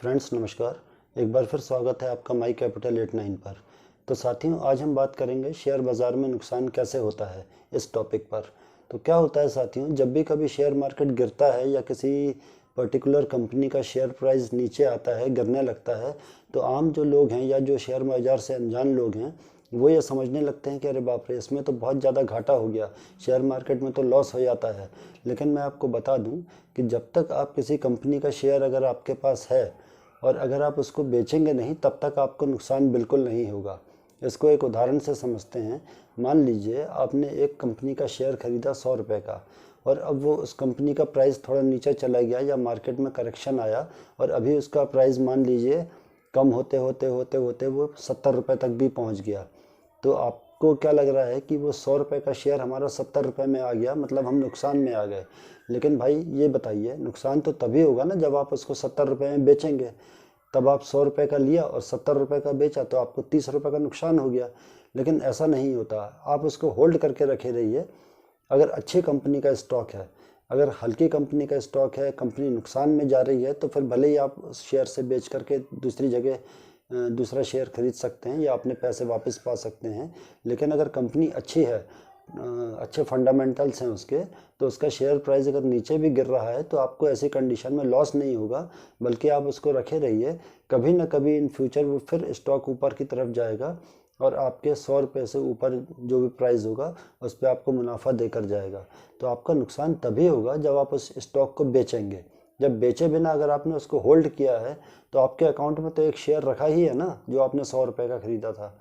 Friends नमस्कार। एक बार फिर स्वागत है आपका माई कैपिटल 89 पर। तो साथियों, आज हम बात करेंगे शेयर बाज़ार में नुकसान कैसे होता है इस टॉपिक पर। तो क्या होता है साथियों, जब भी कभी शेयर मार्केट गिरता है या किसी पर्टिकुलर कंपनी का शेयर प्राइस नीचे आता है, गिरने लगता है, तो आम जो लोग हैं या जो शेयर बाज़ार से अनजान लोग हैं वो ये समझने लगते हैं कि अरे बाप रे, इसमें तो बहुत ज़्यादा घाटा हो गया, शेयर मार्केट में तो लॉस हो जाता है। लेकिन मैं आपको बता दूं कि जब तक आप किसी कंपनी का शेयर अगर आपके पास है और अगर आप उसको बेचेंगे नहीं, तब तक आपको नुकसान बिल्कुल नहीं होगा। इसको एक उदाहरण से समझते हैं। मान लीजिए आपने एक कंपनी का शेयर खरीदा 100 रुपये का, और अब वो उस कंपनी का प्राइस थोड़ा नीचे चला गया या मार्केट में करेक्शन आया और अभी उसका प्राइस मान लीजिए कम होते होते होते होते वो 70 रुपये तक भी पहुंच गया। तो आपको क्या लग रहा है कि वो 100 रुपये का शेयर हमारा 70 रुपये में आ गया, मतलब हम नुकसान में आ गए। लेकिन भाई ये बताइए, नुकसान तो तभी होगा ना जब आप उसको 70 रुपये में बेचेंगे। तब आप 100 रुपये का लिया और 70 रुपये का बेचा तो आपको 30 रुपये का नुकसान हो गया। लेकिन ऐसा नहीं होता, आप उसको होल्ड करके रखे रहिए। अगर अच्छी कंपनी का स्टॉक है, अगर हल्की कंपनी का स्टॉक है, कंपनी नुकसान में जा रही है, तो फिर भले ही आप उस शेयर से बेच करके दूसरी जगह दूसरा शेयर खरीद सकते हैं या अपने पैसे वापस पा सकते हैं। लेकिन अगर कंपनी अच्छी है, अच्छे फंडामेंटल्स हैं उसके, तो उसका शेयर प्राइस अगर नीचे भी गिर रहा है तो आपको ऐसी कंडीशन में लॉस नहीं होगा, बल्कि आप उसको रखे रहिए। कभी ना कभी इन फ्यूचर वो फिर स्टॉक ऊपर की तरफ जाएगा और आपके 100 रुपये से ऊपर जो भी प्राइस होगा उस पर आपको मुनाफा देकर जाएगा। तो आपका नुकसान तभी होगा जब आप उस स्टॉक को बेचेंगे। जब बेचे बिना अगर आपने उसको होल्ड किया है तो आपके अकाउंट में तो एक शेयर रखा ही है ना, जो आपने 100 रुपये का ख़रीदा था।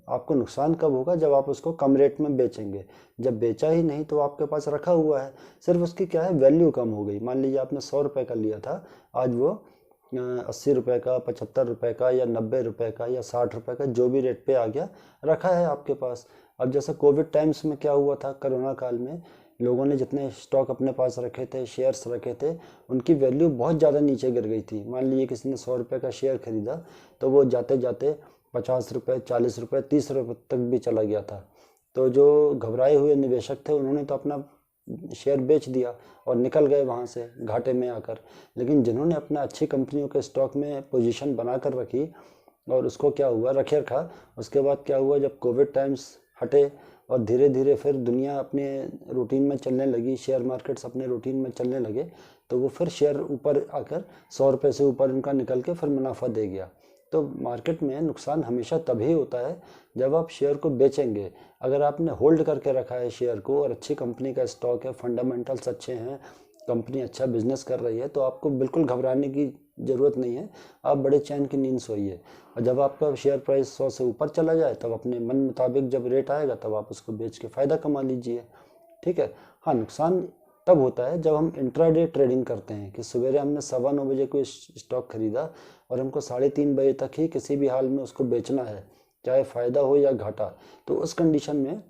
आपको नुकसान कब होगा? जब आप उसको कम रेट में बेचेंगे। जब बेचा ही नहीं तो आपके पास रखा हुआ है, सिर्फ उसकी क्या है, वैल्यू कम हो गई। मान लीजिए आपने 100 रुपये का लिया था, आज वो 80 रुपये का, 75 रुपये का या 90 रुपये का या 60 रुपये का, जो भी रेट पे आ गया, रखा है आपके पास। अब जैसे कोविड टाइम्स में क्या हुआ था, कोरोना काल में लोगों ने जितने स्टॉक अपने पास रखे थे, शेयर्स रखे थे, उनकी वैल्यू बहुत ज़्यादा नीचे गिर गई थी। मान लीजिए किसी ने 100 रुपये का शेयर खरीदा तो वो जाते जाते 50 रुपये, 40 रुपये, 30 रुपये तक भी चला गया था। तो जो घबराए हुए निवेशक थे उन्होंने तो अपना शेयर बेच दिया और निकल गए वहाँ से घाटे में आकर। लेकिन जिन्होंने अपना अच्छी कंपनियों के स्टॉक में पोजीशन बना कर रखी और उसको क्या हुआ, रखे रखा, उसके बाद क्या हुआ, जब कोविड टाइम्स हटे और धीरे धीरे फिर दुनिया अपने रूटीन में चलने लगी, शेयर मार्केट्स अपने रूटीन में चलने लगे, तो वो फिर शेयर ऊपर आकर 100 रुपये से ऊपर उनका निकल के फिर मुनाफा दे गया। तो मार्केट में नुकसान हमेशा तभी होता है जब आप शेयर को बेचेंगे। अगर आपने होल्ड करके रखा है शेयर को और अच्छी कंपनी का स्टॉक है, फंडामेंटल्स अच्छे हैं, कंपनी अच्छा बिजनेस कर रही है, तो आपको बिल्कुल घबराने की ज़रूरत नहीं है। आप बड़े चैन की नींद सोइए और जब आपका शेयर प्राइस 100 से ऊपर चला जाए तब अपने मन मुताबिक जब रेट आएगा तब आप उसको बेच के फ़ायदा कमा लीजिए। ठीक है। हाँ, नुकसान तब होता है जब हम इंट्राडे ट्रेडिंग करते हैं कि सवेरे हमने 9:15 बजे कोई स्टॉक खरीदा और हमको 3:30 बजे तक ही किसी भी हाल में उसको बेचना है, चाहे फ़ायदा हो या घाटा। तो उस कंडीशन में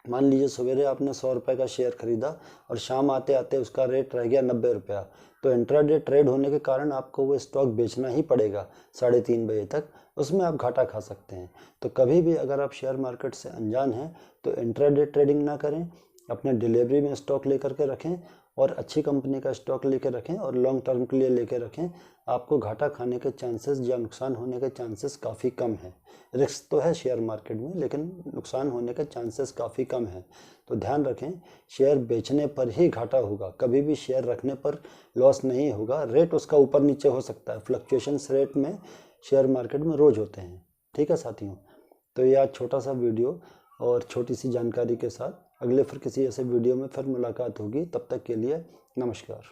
मान लीजिए सवेरे आपने 100 रुपये का शेयर खरीदा और शाम आते आते उसका रेट रह गया 90 रुपया, तो इंट्राडे ट्रेड होने के कारण आपको वो स्टॉक बेचना ही पड़ेगा 3:30 बजे तक। उसमें आप घाटा खा सकते हैं। तो कभी भी अगर आप शेयर मार्केट से अनजान हैं तो इंट्राडे ट्रेडिंग ना करें, अपने डिलीवरी में स्टॉक लेकर के रखें और अच्छी कंपनी का स्टॉक लेकर रखें और लॉन्ग टर्म के लिए लेकर रखें। आपको घाटा खाने के चांसेस या नुकसान होने के चांसेस काफ़ी कम हैं। रिस्क तो है शेयर मार्केट में, लेकिन नुकसान होने के चांसेस काफ़ी कम हैं। तो ध्यान रखें, शेयर बेचने पर ही घाटा होगा, कभी भी शेयर रखने पर लॉस नहीं होगा। रेट उसका ऊपर नीचे हो सकता है, फ्लक्चुएशंस रेट में शेयर मार्केट में रोज़ होते हैं। ठीक है साथियों, तो ये आज छोटा सा वीडियो और छोटी सी जानकारी के साथ अगले फिर किसी ऐसे वीडियो में फिर मुलाकात होगी। तब तक के लिए नमस्कार।